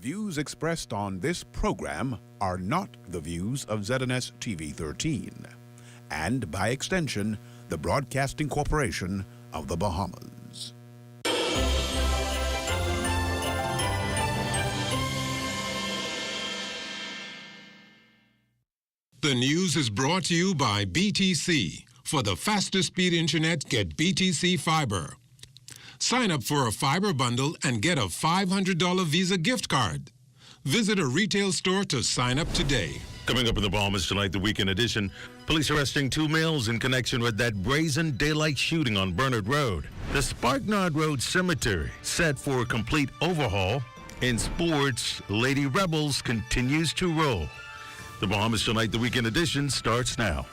views expressed on this program are not the views of ZNS TV 13 and, by extension, the Broadcasting Corporation of the Bahamas. The news is brought to you by BTC. For the fastest speed internet, get BTC Fiber. Sign up for a fiber bundle and get a $500 Visa gift card. Visit a retail store to sign up today. Coming up in the Bahamas tonight, the weekend edition. Police arresting two males in connection with that brazen daylight shooting on Bernard Road. The Sparknard Road Cemetery set for a complete overhaul. In sports, Lady Rebels continues to roll. The Bahamas tonight, the weekend edition starts now.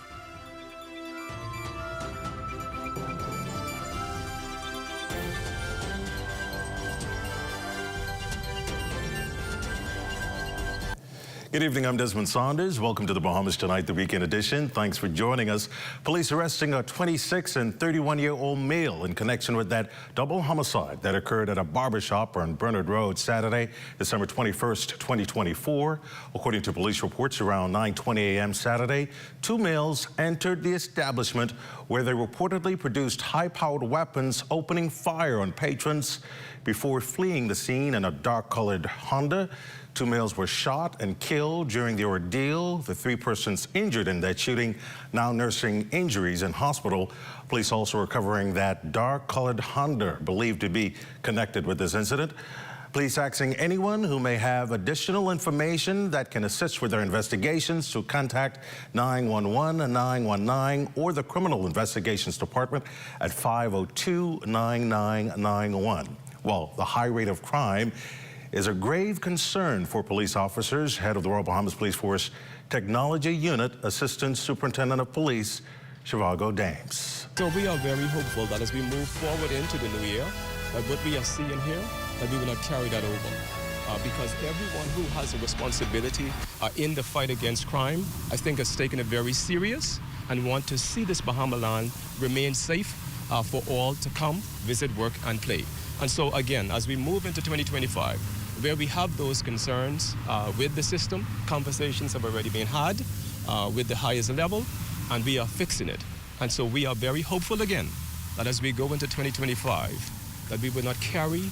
Good evening, I'm Desmond Saunders. Welcome to the Bahamas Tonight, the weekend edition. Thanks for joining us. Police arresting a 26 and 31-year-old male in connection with that double homicide that occurred at a barbershop on Bernard Road Saturday, December 21st, 2024. According to police reports, around 9:20 a.m. Saturday, two males entered the establishment where they reportedly produced high-powered weapons, opening fire on patrons before fleeing the scene in a dark-colored Honda. Two males were shot and killed during the ordeal. The three persons injured in that shooting now nursing injuries in hospital. Police also recovering that dark-colored Honda believed to be connected with this incident. Police asking anyone who may have additional information that can assist with their investigations to contact 911 and 919 or the Criminal Investigations Department at 502-9991. Well, the high rate of crime is a grave concern for police officers. Head of the Royal Bahamas Police Force Technology Unit, Assistant Superintendent of Police, Shivago Dames. So we are very hopeful that as we move forward into the new year, that what we are seeing here, that we will not carry that over. Because everyone who has a responsibility in the fight against crime, I think has taken it very serious and want to see this Bahama land remain safe for all to come, visit, work, and play. And so again, as we move into 2025, where we have those concerns with the system, conversations have already been had with the highest level, and we are fixing it. And so we are very hopeful again that as we go into 2025, that we will not carry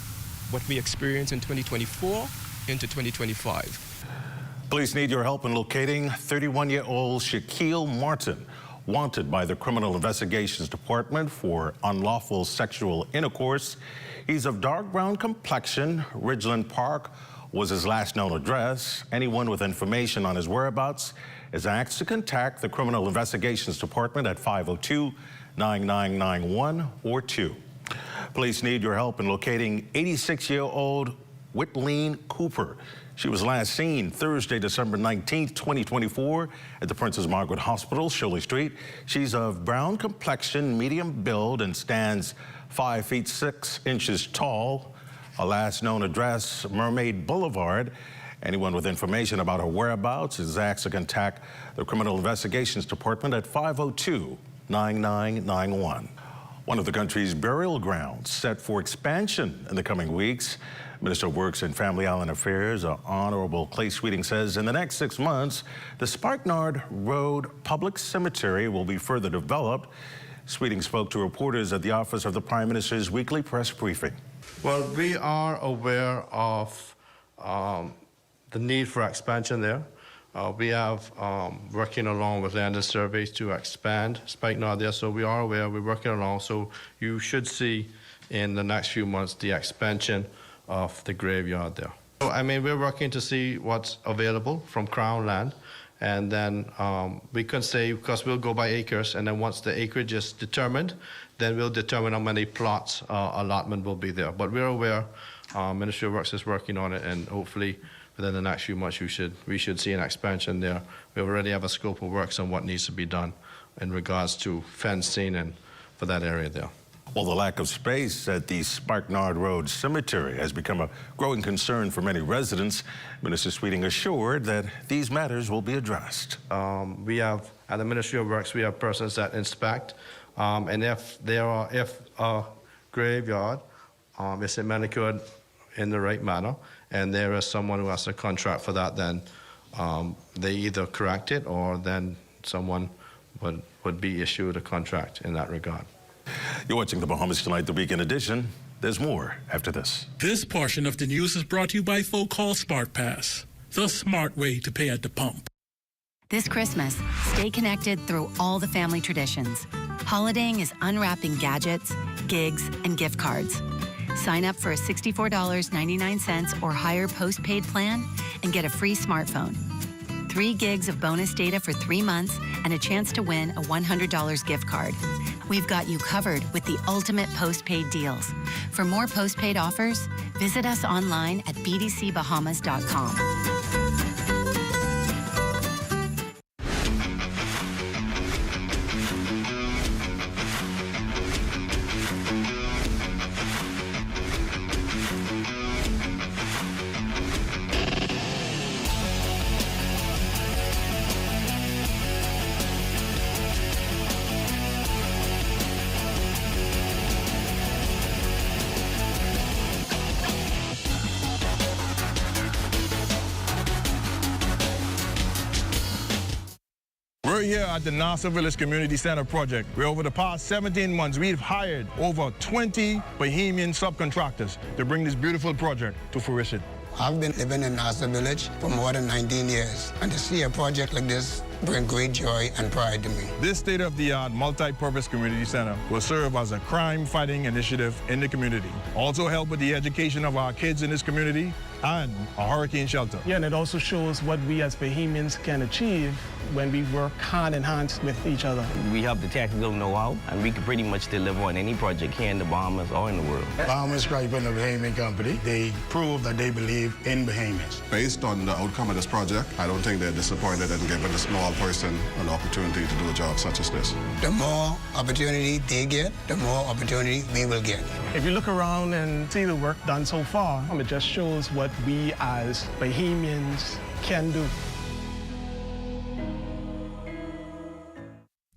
what we experienced in 2024 into 2025. Police need your help in locating 31-year-old Shaquille Martin, wanted by the Criminal Investigations Department for unlawful sexual intercourse. He's of dark brown complexion. Ridgeland Park was his last known address. Anyone with information on his whereabouts is asked to contact the Criminal Investigations Department at 502-9991 or 2. Police need your help in locating 86-year-old Whitleen Cooper. She was last seen Thursday, December 19th, 2024 at the Princess Margaret Hospital, Shirley Street. She's of brown complexion, medium build, and stands 5 feet 6 inches tall. Her last known address, Mermaid Boulevard. Anyone with information about her whereabouts is asked to contact the Criminal Investigations Department at 502-9991. One of the country's burial grounds set for expansion in the coming weeks. Minister of Works and Family Island Affairs, Honorable Clay Sweeting, says in the next 6 months, the Sparknard Road Public Cemetery will be further developed. Sweeting spoke to reporters at the office of the Prime Minister's weekly press briefing. Well, we are aware of the need for expansion there. We have working along with land and surveys to expand Spikenard there, so we are aware, we're working along, so you should see in the next few months the expansion of the graveyard there. So, I mean, we're working to see what's available from Crown land, and then we can say, because we'll go by acres, and then once the acreage is determined, then we'll determine how many plots allotment will be there. But we're aware, Ministry of Works is working on it, and hopefully within the next few months we should see an expansion there. We already have a scope of works on what needs to be done in regards to fencing and for that area there. Well, the lack of space at the Sparknard Road Cemetery has become a growing concern for many residents. Minister Sweeting assured that these matters will be addressed. We have, at the Ministry of Works, we have persons that inspect, and if a graveyard is manicured in the right manner, and there is someone who has a contract for that, then they either correct it or then someone would be issued a contract in that regard. You're watching the Bahamas Tonight, the Weekend Edition. There's more after this. This portion of the news is brought to you by folk called Smart Pass, the smart way to pay at the pump. This Christmas, stay connected through all the family traditions. Holidaying is unwrapping gadgets, gigs, and gift cards. Sign up for a $64.99 or higher postpaid plan and get a free smartphone. 3 gigs of bonus data for 3 months and a chance to win a $100 gift card. We've got you covered with the ultimate postpaid deals. For more postpaid offers, visit us online at bdcbahamas.com. We're here at the Nassau Village Community Center project, where over the past 17 months, we've hired over 20 Bahamian subcontractors to bring this beautiful project to fruition. I've been living in Nassau Village for more than 19 years, and to see a project like this brings great joy and pride to me. This state-of-the-art multi-purpose community center will serve as a crime-fighting initiative in the community, also help with the education of our kids in this community, and a hurricane shelter. Yeah, and it also shows what we as Bahamians can achieve when we work hand in hand with each other. We have the technical know-how, and we can pretty much deliver on any project here in the Bahamas or in the world. Bahamas Striping, a Bahamian company, they prove that they believe in Bahamians. Based on the outcome of this project, I don't think they're disappointed in giving a small person an opportunity to do a job such as this. The more opportunity they get, the more opportunity we will get. If you look around and see the work done so far, it just shows what we as Bahamians can do.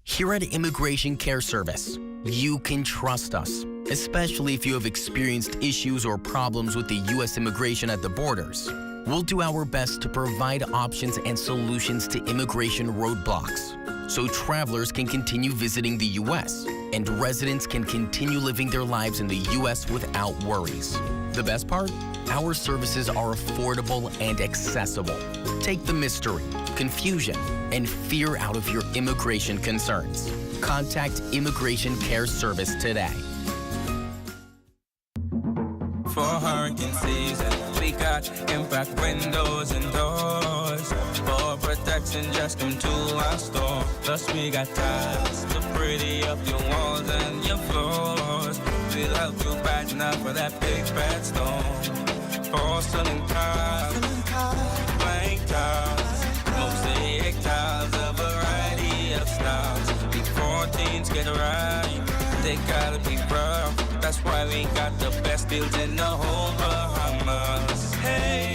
Here at Immigration Care Service, you can trust us, especially if you have experienced issues or problems with the U.S. immigration at the borders. We'll do our best to provide options and solutions to immigration roadblocks, so travelers can continue visiting the U.S. and residents can continue living their lives in the U.S. without worries. The best part? Our services are affordable and accessible. Take the mystery, confusion, and fear out of your immigration concerns. Contact Immigration Care Service today. For hurricane season, we got impact windows and doors. For protection, just come to our store. Plus we got tiles to pretty up your walls and your floors. We'll help you brighten up for that big bad storm. Porcelain tiles, blank tiles, mosaic tiles, a variety of styles. Before teens get right, they gotta be rough. That's why we got the best deals in the whole Bahamas. Hey,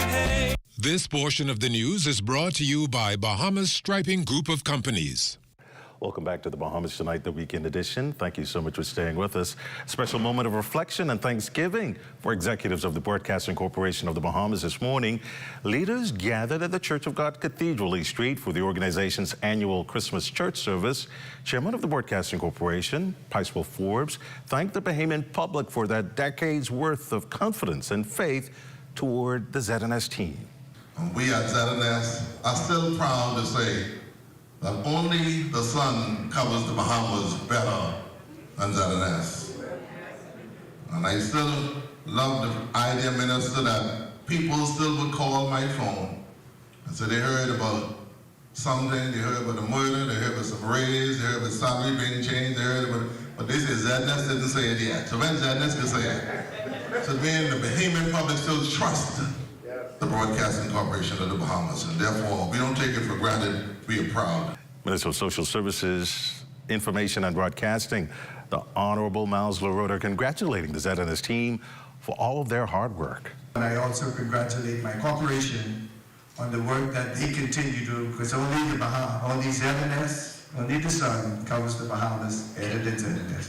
hey. This portion of the news is brought to you by Bahamas Striping Group of Companies. Welcome back to the Bahamas Tonight, the Weekend Edition. Thank you so much for staying with us. A special moment of reflection and thanksgiving for executives of the Broadcasting Corporation of the Bahamas this morning. Leaders gathered at the Church of God Cathedral East Street for the organization's annual Christmas church service. Chairman of the Broadcasting Corporation, Picewell Forbes, thanked the Bahamian public for their decades worth of confidence and faith toward the ZNS team. We at ZNS are still proud to say that only the sun covers the Bahamas better than ZNS. And I still love the idea, Minister, that people still would call my phone and say they heard about something, they heard about a murder, they heard about some raise, they heard about salary being changed, they heard about, but they say ZNS didn't say it yet. So when ZNS can say it? So meaning the Bahamian public still trust the Broadcasting Corporation of the Bahamas, and therefore we don't take it for granted. We are proud. Minister of Social Services, Information and Broadcasting, the Honorable Miles LaRota, congratulating the ZNS team for all of their hard work. And I also congratulate my corporation on the work that they continue to do, because only ZNS, only the sun covers the Bahamas, edited ZNS.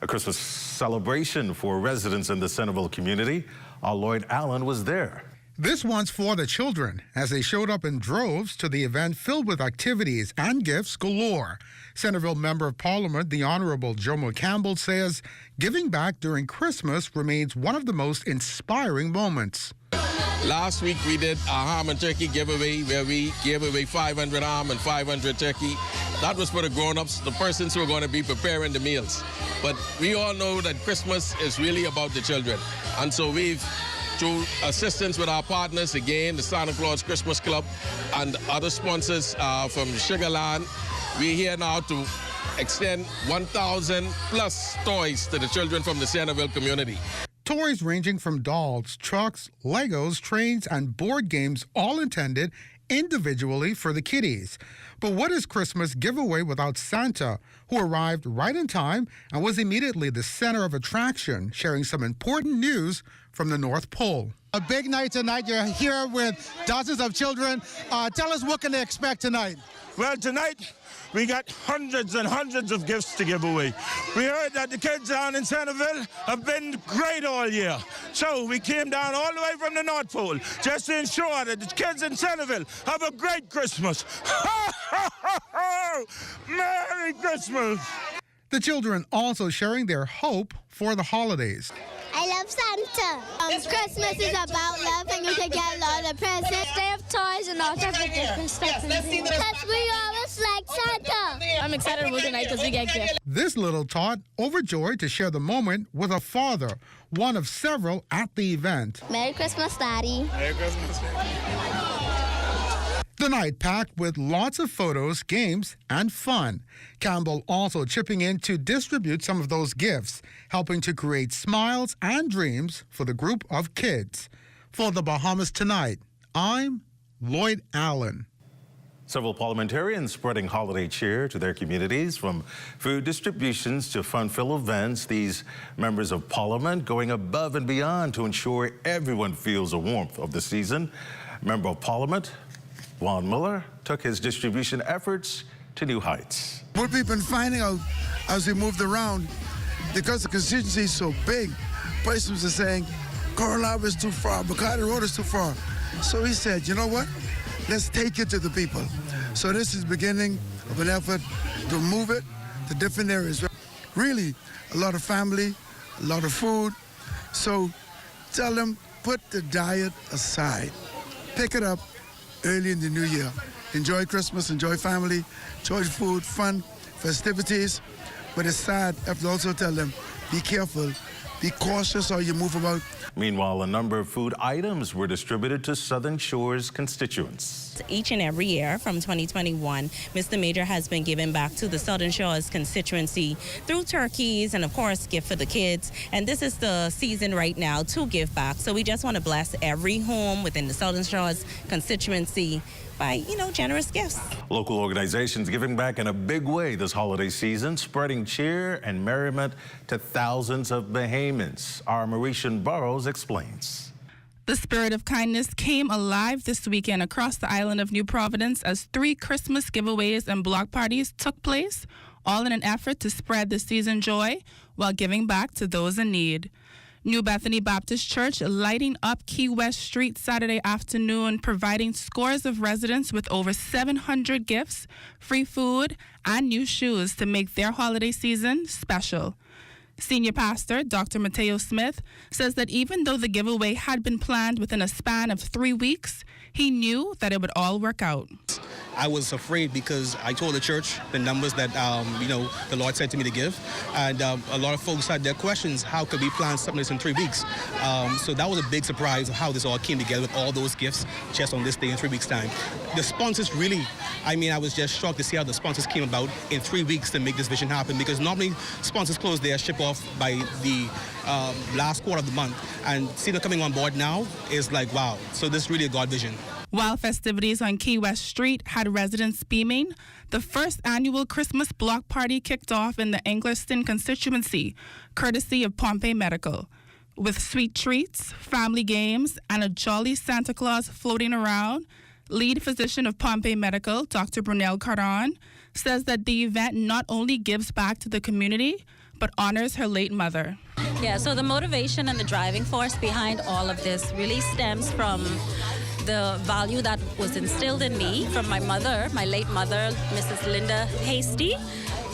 A Christmas celebration for residents in the Centerville community. Our Lloyd Allen was there. This one's for the children, as they showed up in droves to the event filled with activities and gifts galore. Centerville Member of Parliament, the Honorable Jomo Campbell, says giving back during Christmas remains one of the most inspiring moments. Last week we did a ham and turkey giveaway where we gave away 500 ham and 500 turkey. That was for the grown-ups, the persons who are going to be preparing the meals. But we all know that Christmas is really about the children. And so we've, through assistance with our partners, again, the Santa Claus Christmas Club and other sponsors from Sugarland, we're here now to extend 1,000 plus toys to the children from the Centerville community. Toys ranging from dolls, trucks, Legos, trains, and board games, all intended individually for the kiddies. But what is Christmas giveaway without Santa, who arrived right in time and was immediately the center of attraction, sharing some important news from the North Pole. A big night tonight. You're here with dozens of children. Tell us, what can they expect tonight? Well, tonight we got hundreds and hundreds of gifts to give away. We heard that the kids down in Centerville have been great all year. So we came down all the way from the North Pole just to ensure that the kids in Centerville have a great Christmas. Merry Christmas! The children also sharing their hope for the holidays. I love Santa. Christmas is about love, and you can get a lot of presents. They have toys and all types of different stuff. Because we always like Santa. I'm excited to work tonight because we get gifts. This little tot overjoyed to share the moment with a father, one of several at the event. Merry Christmas, Daddy. Merry Christmas, Daddy. The night packed with lots of photos, games, and fun. Campbell also chipping in to distribute some of those gifts, helping to create smiles and dreams for the group of kids. For the Bahamas Tonight, I'm Lloyd Allen. Several parliamentarians spreading holiday cheer to their communities, from food distributions to fun-filled events. These members of Parliament going above and beyond to ensure everyone feels the warmth of the season. Member of Parliament Juan Miller took his distribution efforts to new heights. What we've been finding out as we moved around, because the constituency is so big, persons are saying, Coral Harbor is too far, Bacardi Road is too far. So he said, you know what? Let's take it to the people. So this is the beginning of an effort to move it to different areas. Really, a lot of family, a lot of food. So tell them, put the diet aside. Pick it up early in the new year. Enjoy Christmas, enjoy family, enjoy food, fun, festivities. But it's sad, I have to also tell them, be careful, be cautious how you move about. Meanwhile, a number of food items were distributed to Southern Shores constituents. Each and every year from 2021, Mr. Major has been giving back to the Southern Shores constituency through turkeys and, of course, gift for the kids. And this is the season right now to give back. So we just want to bless every home within the Southern Shores constituency by, generous gifts. Local organizations giving back in a big way this holiday season, spreading cheer and merriment to thousands of Bahamians. Our Mauritian Burrows explains. The spirit of kindness came alive this weekend across the island of New Providence as 3 Christmas giveaways and block parties took place, all in an effort to spread the season joy while giving back to those in need. New Bethany Baptist Church lighting up Key West Street Saturday afternoon, providing scores of residents with over 700 gifts, free food, and new shoes to make their holiday season special. Senior Pastor Dr. Mateo Smith says that even though the giveaway had been planned within a span of 3 weeks, he knew that it would all work out. I was afraid because I told the church the numbers that, the Lord said to me to give. And a lot of folks had their questions. How could we plan something this in 3 weeks? So that was a big surprise of how this all came together with all those gifts just on this day in 3 weeks' time. The sponsors really, I was just shocked to see how the sponsors came about in 3 weeks to make this vision happen, because normally sponsors close their ship off by the last quarter of the month. And seeing them coming on board now is like, wow. So this is really a God vision. While festivities on Key West Street had residents beaming, the first annual Christmas block party kicked off in the Englerston constituency, courtesy of Pompey Medical. With sweet treats, family games, and a jolly Santa Claus floating around, lead physician of Pompey Medical, Dr. Brunel Caron, says that the event not only gives back to the community, but honors her late mother. Yeah, so the motivation and the driving force behind all of this really stems from the value that was instilled in me from my mother, my late mother, Mrs. Linda Hasty.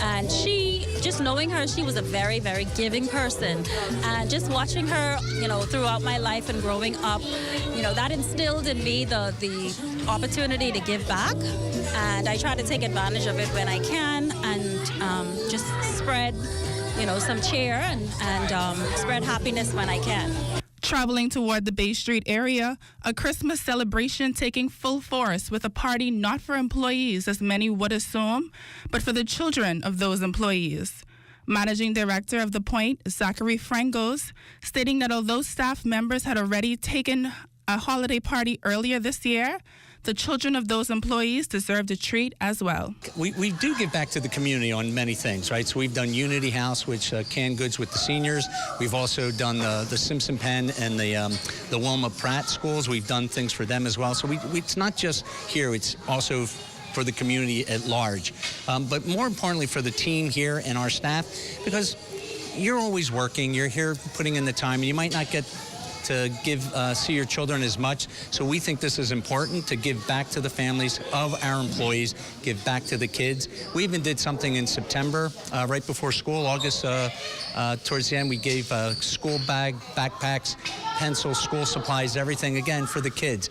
And she, just knowing her, she was a very, very giving person. And just watching her, throughout my life and growing up, that instilled in me the opportunity to give back. And I try to take advantage of it when I can and just spread, some cheer and spread happiness when I can. Traveling toward the Bay Street area, a Christmas celebration taking full force with a party not for employees, as many would assume, but for the children of those employees. Managing Director of The Point, Zachary Frangos, stating that although staff members had already taken a holiday party earlier this year, the children of those employees deserved a treat as well. We do give back to the community on many things, right? So we've done Unity House, which canned goods with the seniors. We've also done the Simpson Pen and the Wilma Pratt schools. We've done things for them as well. So it's not just here, it's also for the community at large. But more importantly for the team here and our staff, because you're always working, you're here putting in the time, and you might not get to see your children as much. So we think this is important to give back to the families of our employees, give back to the kids. We even did something in September, right before school, August, towards the end, we gave school backpacks, pencils, school supplies, everything, again, for the kids.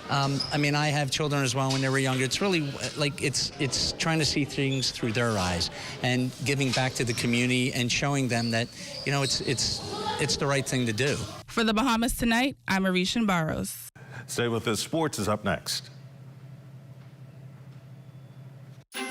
I have children as well when they were younger. It's really it's trying to see things through their eyes and giving back to the community and showing them that, it's the right thing to do. For the Bahamas Tonight, I'm Arishan Barros. Stay with us. Sports is up next.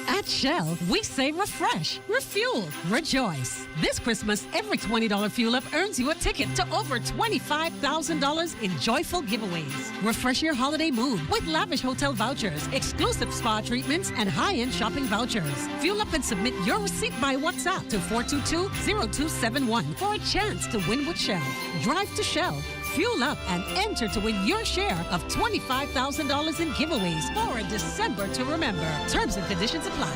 At Shell, we say refresh, refuel, rejoice. This Christmas, every $20 fuel up earns you a ticket to over $25,000 in joyful giveaways. Refresh your holiday mood with lavish hotel vouchers, exclusive spa treatments, and high-end shopping vouchers. Fuel up and submit your receipt by WhatsApp to 422-0271 for a chance to win with Shell. Drive to Shell. Fuel up and enter to win your share of $25,000 in giveaways for a December to remember. Terms and conditions apply.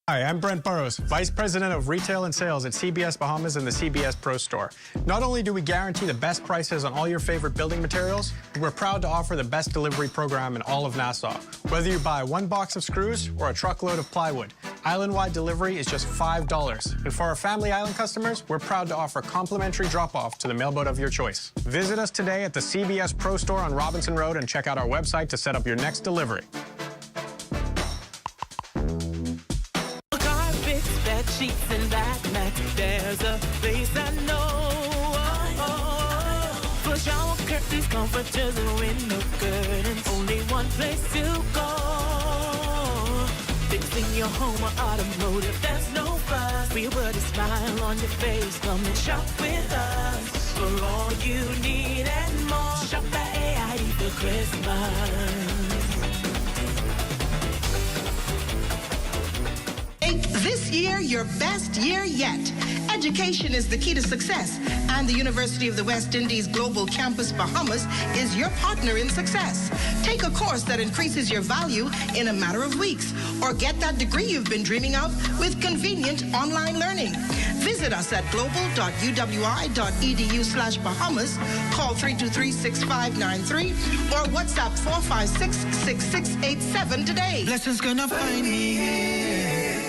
Hi, I'm Brent Burrows, Vice President of Retail and Sales at CBS Bahamas and the CBS Pro Store. Not only do we guarantee the best prices on all your favorite building materials, but we're proud to offer the best delivery program in all of Nassau. Whether you buy one box of screws or a truckload of plywood, island-wide delivery is just $5. And for our Family Island customers, we're proud to offer complimentary drop-off to the mailboat of your choice. Visit us today at the CBS Pro Store on Robinson Road and check out our website to set up your next delivery. Sheets and back mats, there's a place I know. For shower curtains, comforters, and window curtains, only one place to go. Fixing your home or automotive, there's no fuss. We put a smile on your face, come and shop with us. For all you need and more, shop at AID for Christmas. This year, your best year yet. Education is the key to success, and the University of the West Indies Global Campus Bahamas is your partner in success. Take a course that increases your value in a matter of weeks, or get that degree you've been dreaming of with convenient online learning. Visit us at global.uwi.edu/Bahamas, call 323-6593, or WhatsApp 456-6687 today. Blessings gonna find me here.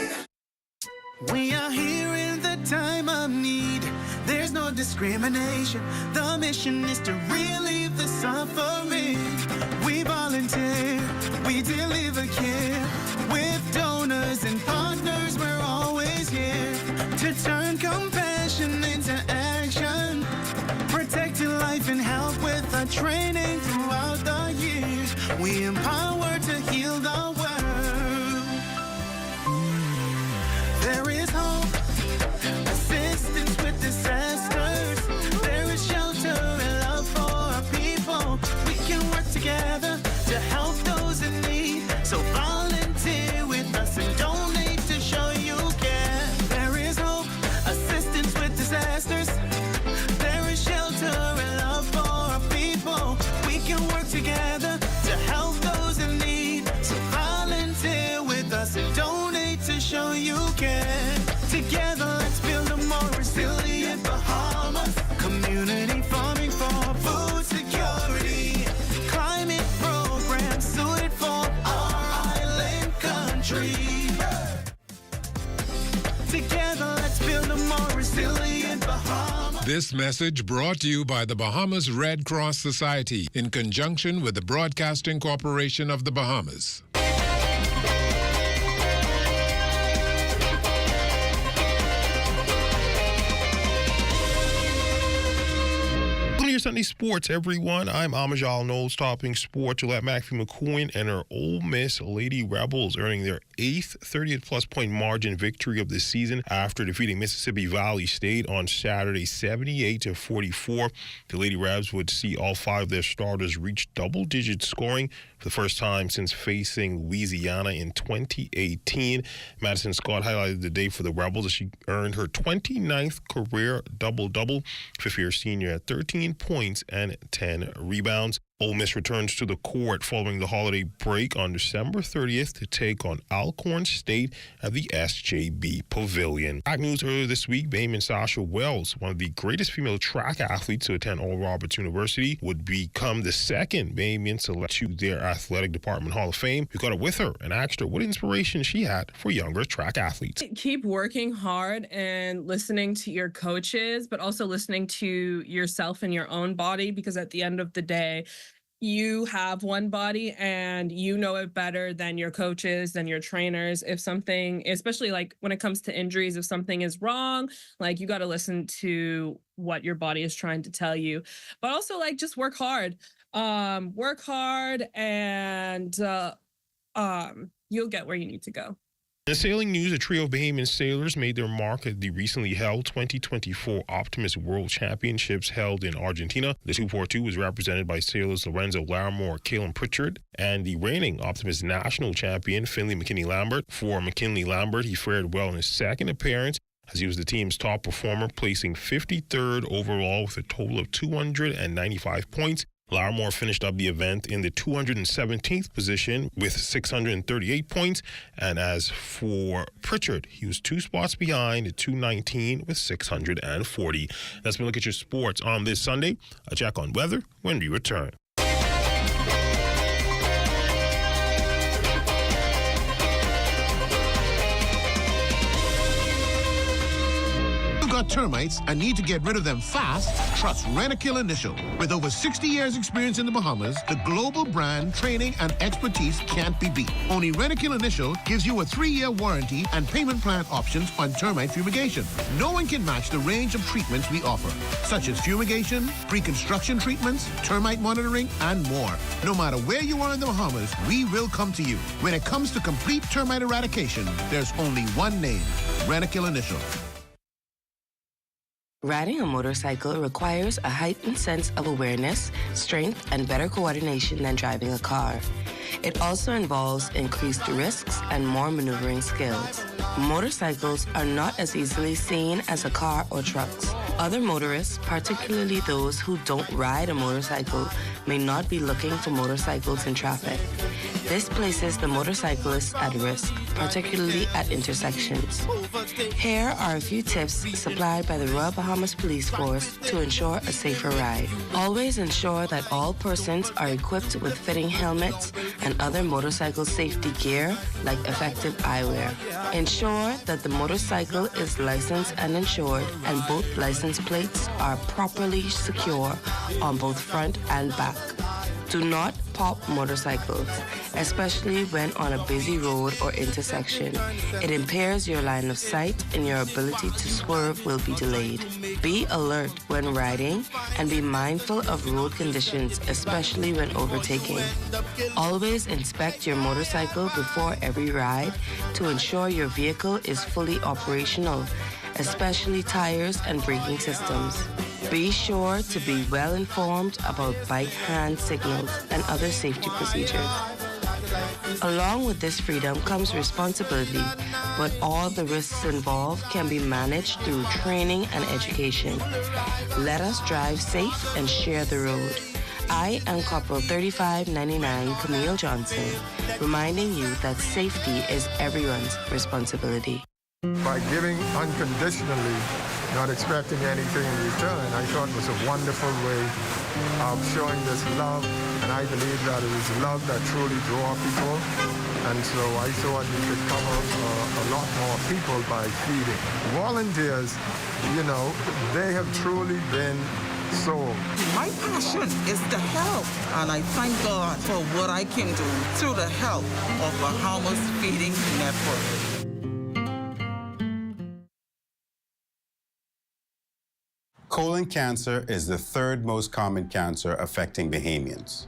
We are here in the time of need. There's no discrimination. The mission is to relieve the suffering. We volunteer, we deliver care. With donors and partners, we're always here to turn compassion into action. Protect your life and help with our training throughout the year. We empower to heal the world. There is hope, assistance with disasters. There is shelter and love for our people. We can work together to help those in need. So volunteer with Together, let's build a more resilient Bahamas. This message brought to you by the Bahamas Red Cross Society in conjunction with the Broadcasting Corporation of the Bahamas. Your Sunday Sports, everyone. I'm Amajal Knowles, topping sports. You'll have Macfie McCoy and her Ole Miss Lady Rebels earning their 8th 30-plus point margin victory of the season after defeating Mississippi Valley State on Saturday 78-44. The Lady Rebs would see all 5 of their starters reach double-digit scoring for the first time since facing Louisiana in 2018. Madison Scott highlighted the day for the Rebels as she earned her 29th career double-double. Fifth-year senior at 13 points and 10 rebounds. Ole Miss returns to the court following the holiday break on December 30th to take on Alcorn State at the SJB Pavilion. Back news earlier this week, Bahamian Sasha Wells, one of the greatest female track athletes to attend Oral Roberts University, would become the second Bahamian select to their athletic department Hall of Fame. We got it with her and asked her what inspiration she had for younger track athletes. Keep working hard and listening to your coaches, but also listening to yourself and your own body, because at the end of the day, you have one body and you know it better than your coaches, than your trainers. If something, especially like when it comes to injuries, if something is wrong, like you got to listen to what your body is trying to tell you. But also like just work hard. Work hard and you'll get where you need to go. In sailing news, a trio of Bahamian sailors made their mark at the recently held 2024 Optimist World Championships held in Argentina. The 242 was represented by sailors Lorenzo Larimore, Kalen Pritchard, and the reigning Optimist National Champion, Finley McKinley-Lambert. For McKinley-Lambert, he fared well in his second appearance, as he was the team's top performer, placing 53rd overall with a total of 295 points. Larimore finished up the event in the 217th position with 638 points. And as for Pritchard, he was 2 spots behind at 219 with 640. Let's look at your sports on this Sunday. A check on weather when we return. Got termites and need to get rid of them fast? Trust Rent-A-Kill Initial. With over 60 years experience in the Bahamas, the global brand, training, and expertise can't be beat. Only Rent-A-Kill Initial gives you a 3-year warranty and payment plan options on termite fumigation. No one can match the range of treatments we offer, such as fumigation, pre-construction treatments, termite monitoring, and more. No matter where you are in the Bahamas, we will come to you. When it comes to complete termite eradication, there's only one name, Rent-A-Kill Initial. Riding a motorcycle requires a heightened sense of awareness, strength, and better coordination than driving a car. It also involves increased risks and more maneuvering skills. Motorcycles are not as easily seen as a car or trucks. Other motorists, particularly those who don't ride a motorcycle, may not be looking for motorcycles in traffic. This places the motorcyclist at risk, particularly at intersections. Here are a few tips supplied by the Royal Bahamas Police Force to ensure a safer ride. Always ensure that all persons are equipped with fitting helmets and other motorcycle safety gear like effective eyewear. Ensure that the motorcycle is licensed and insured and both license plates are properly secure on both front and back. Do not pop motorcycles, especially when on a busy road or intersection. It impairs your line of sight and your ability to swerve will be delayed. Be alert when riding and be mindful of road conditions, especially when overtaking. Always inspect your motorcycle before every ride to ensure your vehicle is fully operational, especially tires and braking systems. Be sure to be well informed about bike hand signals and other safety procedures. Along with this freedom comes responsibility, but all the risks involved can be managed through training and education. Let us drive safe and share the road. I am Corporal 3599 Camille Johnson, reminding you that safety is everyone's responsibility. By giving unconditionally, not expecting anything in return, I thought it was a wonderful way of showing this love, and I believe that it is love that truly draws people. And so I thought we could cover a lot more people by feeding. Volunteers, you know, they have truly been sold. My passion is to help, and I thank God for what I can do through the help of Bahamas Feeding Network. Colon cancer is the third most common cancer affecting Bahamians.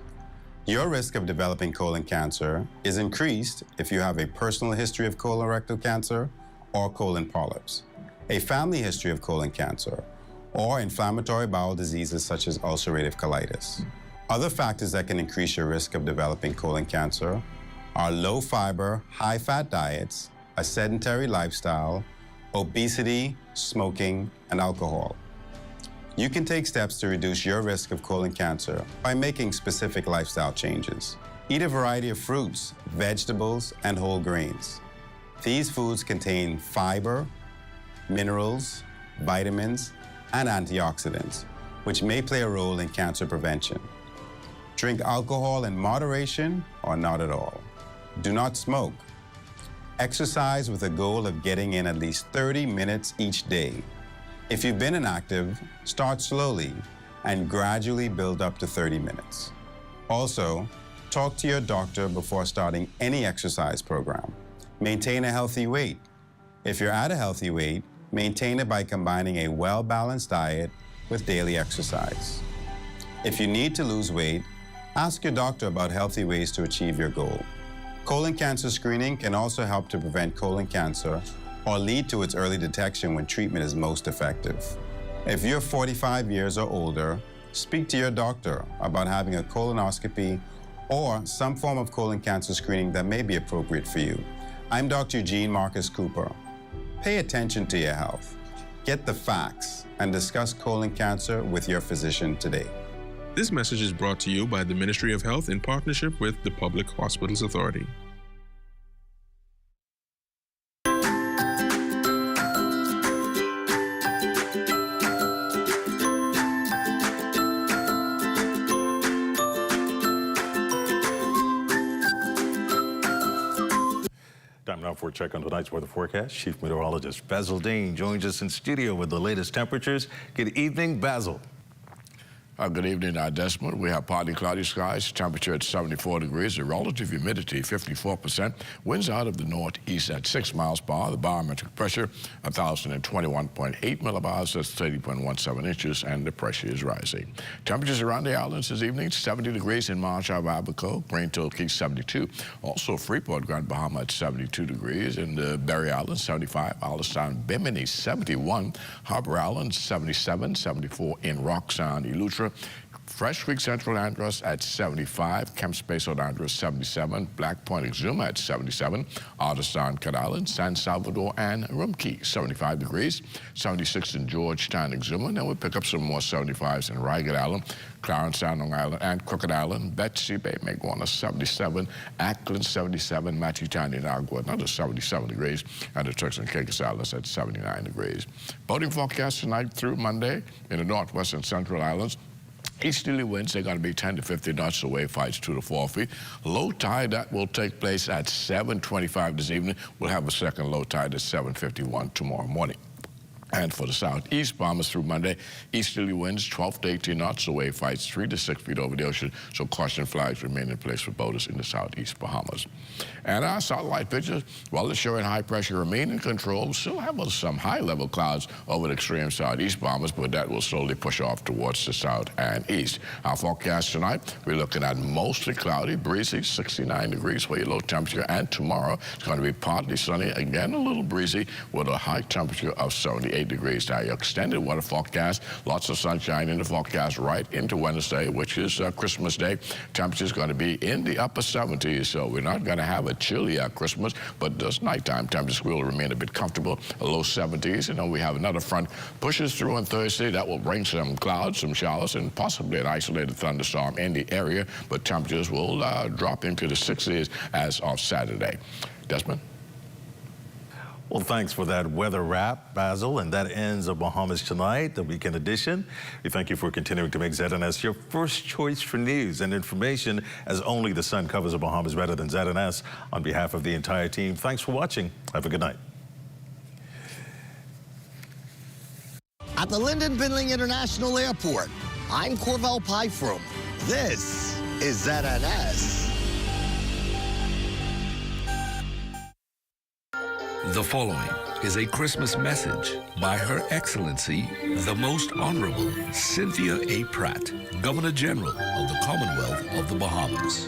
Your risk of developing colon cancer is increased if you have a personal history of colorectal cancer or colon polyps, a family history of colon cancer, or inflammatory bowel diseases such as ulcerative colitis. Other factors that can increase your risk of developing colon cancer are low fiber, high fat diets, a sedentary lifestyle, obesity, smoking, and alcohol. You can take steps to reduce your risk of colon cancer by making specific lifestyle changes. Eat a variety of fruits, vegetables, and whole grains. These foods contain fiber, minerals, vitamins, and antioxidants, which may play a role in cancer prevention. Drink alcohol in moderation or not at all. Do not smoke. Exercise with a goal of getting in at least 30 minutes each day. If you've been inactive, start slowly and gradually build up to 30 minutes. Also, talk to your doctor before starting any exercise program. Maintain a healthy weight. If you're at a healthy weight, maintain it by combining a well-balanced diet with daily exercise. If you need to lose weight, ask your doctor about healthy ways to achieve your goal. Colon cancer screening can also help to prevent colon cancer or lead to its early detection when treatment is most effective. If you're 45 years or older, speak to your doctor about having a colonoscopy or some form of colon cancer screening that may be appropriate for you. I'm Dr. Eugene Marcus Cooper. Pay attention to your health. Get the facts and discuss colon cancer with your physician today. This message is brought to you by the Ministry of Health in partnership with the Public Hospitals Authority. Time now for a check on tonight's weather forecast. Chief Meteorologist Basil Dean joins us in studio with the latest temperatures. Good evening, Basil. Good evening, Desmond. We have partly cloudy skies, temperature at 74 degrees, the relative humidity 54%, winds out of the northeast at 6 miles per hour, the barometric pressure 1,021.8 millibars, that's 30.17 inches, and the pressure is rising. Temperatures around the islands this evening, 70 degrees in Marsh Harbor, Abaco, Brain Key 72, also Freeport, Grand Bahama at 72 degrees, in the Berry Islands 75, Alice Sound, Bimini 71, Harbor Island 77, 74 in Rock Sound, Eleuthera, Fresh Creek Central Andros at 75, Camp Space on Andros 77, Black Point Exuma at 77, Artisan Cat Island, San Salvador, and Rumkey 75 degrees, 76 in Georgetown Exuma. Then we pick up some more 75s in Ragged Island, Clarence, Long Island, and Crooked Island. Betsy Bay may go on a 77, Ackland 77, Matitani and Agua another 77 degrees, and the Turks and Caicos Islands at 79 degrees. Boating forecast tonight through Monday in the northwest and central islands. Easterly winds, they're going to be 10 to 15 knots away, fights 2 to 4 feet. Low tide, that will take place at 7:25 this evening. We'll have a second low tide at 7:51 tomorrow morning. And for the southeast, Bahamas through Monday, easterly winds 12 to 18 knots away, fights 3 to 6 feet over the ocean, so caution flags remain in place for boaters in the southeast Bahamas. And our satellite pictures, well, it's showing high pressure remain in control. We still have some high-level clouds over the extreme southeast Bahamas, but that will slowly push off towards the south and east. Our forecast tonight, we're looking at mostly cloudy, breezy, 69 degrees for your low temperature, and tomorrow it's going to be partly sunny, again a little breezy, with a high temperature of 78 degrees. Now, your extended weather forecast, lots of sunshine in the forecast right into Wednesday, which is Christmas Day. Temperature is going to be in the upper 70s, so we're not going to have a chilly Christmas, but this nighttime temperatures will remain a bit comfortable, low 70s. You know, we have another front pushes through on Thursday. That will bring some clouds, some showers, and possibly an isolated thunderstorm in the area, but temperatures will drop into the 60s as of Saturday. Desmond? Well, thanks for that weather wrap, Basil, and that ends of Bahamas Tonight, the weekend edition. We thank you for continuing to make ZNS your first choice for news and information, as only the sun covers the Bahamas better than ZNS. On behalf of the entire team, thanks for watching. Have a good night. At the Lyndon Bindling International Airport, I'm Corvell Pyfrom. This is ZNS. The following is a Christmas message by Her Excellency, the Most Honorable Cynthia A. Pratt, Governor General of the Commonwealth of the Bahamas.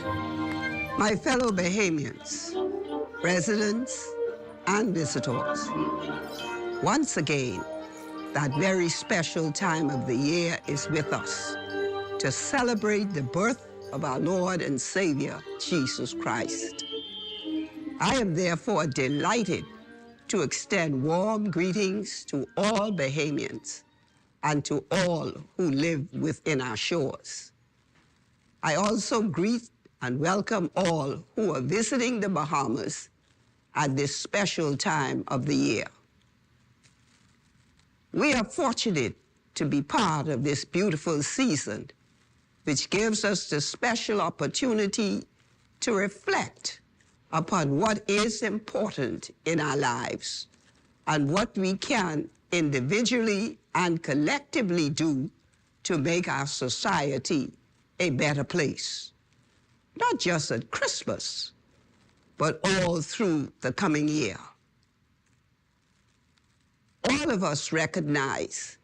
My fellow Bahamians, residents, and visitors, once again, that very special time of the year is with us to celebrate the birth of our Lord and Savior, Jesus Christ. I am therefore delighted to extend warm greetings to all Bahamians and to all who live within our shores. I also greet and welcome all who are visiting the Bahamas at this special time of the year. We are fortunate to be part of this beautiful season, which gives us the special opportunity to reflect upon what is important in our lives and what we can individually and collectively do to make our society a better place, not just at Christmas, but all through the coming year. All of us recognize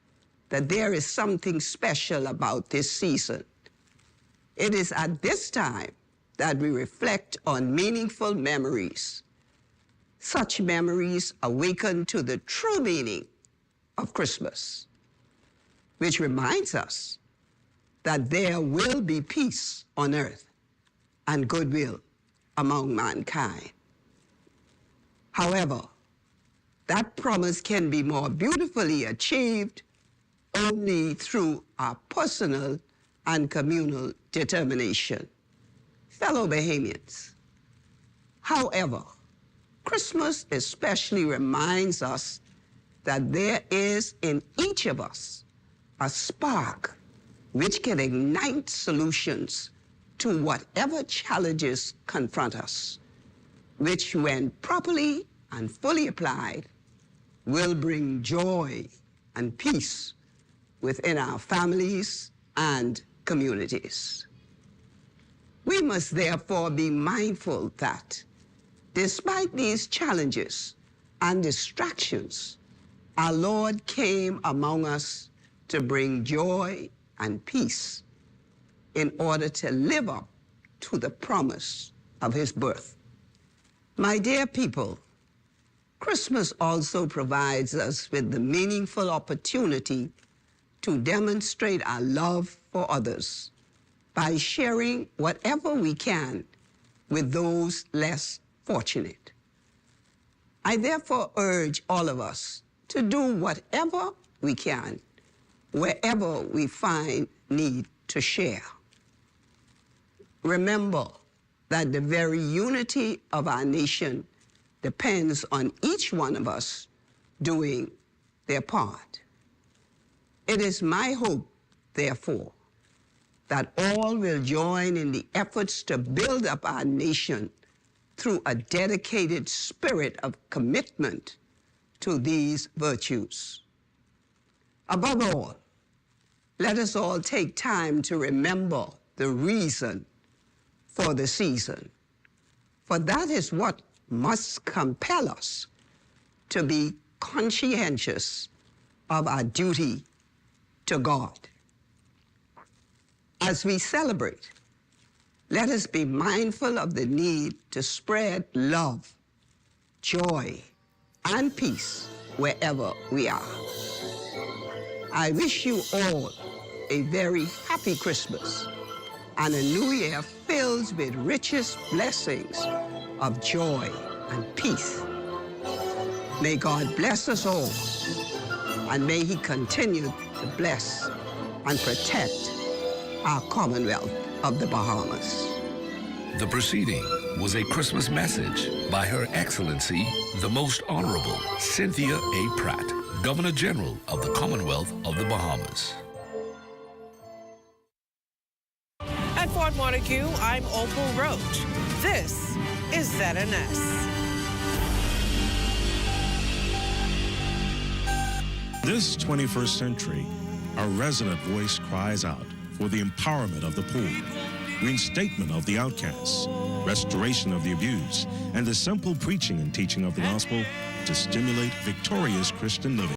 that there is something special about this season. It is at this time that we reflect on meaningful memories. Such memories awaken to the true meaning of Christmas, which reminds us that there will be peace on earth and goodwill among mankind. However, that promise can be more beautifully achieved only through our personal and communal determination. Fellow Bahamians, however, Christmas especially reminds us that there is in each of us a spark which can ignite solutions to whatever challenges confront us, which when properly and fully applied will bring joy and peace within our families and communities. We must therefore be mindful that despite these challenges and distractions, our Lord came among us to bring joy and peace in order to live up to the promise of his birth. My dear people, Christmas also provides us with the meaningful opportunity to demonstrate our love for others by sharing whatever we can with those less fortunate. I therefore urge all of us to do whatever we can, wherever we find need to share. Remember that the very unity of our nation depends on each one of us doing their part. It is my hope, therefore, that all will join in the efforts to build up our nation through a dedicated spirit of commitment to these virtues. Above all, let us all take time to remember the reason for the season, for that is what must compel us to be conscientious of our duty to God. As we celebrate, let us be mindful of the need to spread love, joy, and peace wherever we are. I wish you all a very happy Christmas and a new year filled with richest blessings of joy and peace. May God bless us all, and may he continue to bless and protect our Commonwealth of the Bahamas. The proceeding was a Christmas message by Her Excellency, the Most Honorable Cynthia A. Pratt, Governor General of the Commonwealth of the Bahamas. At Fort Montague, I'm Opal Roach. This is ZNS. This 21st century, our resident voice cries out for the empowerment of the poor, reinstatement of the outcasts, restoration of the abused, and the simple preaching and teaching of the gospel to stimulate victorious Christian living.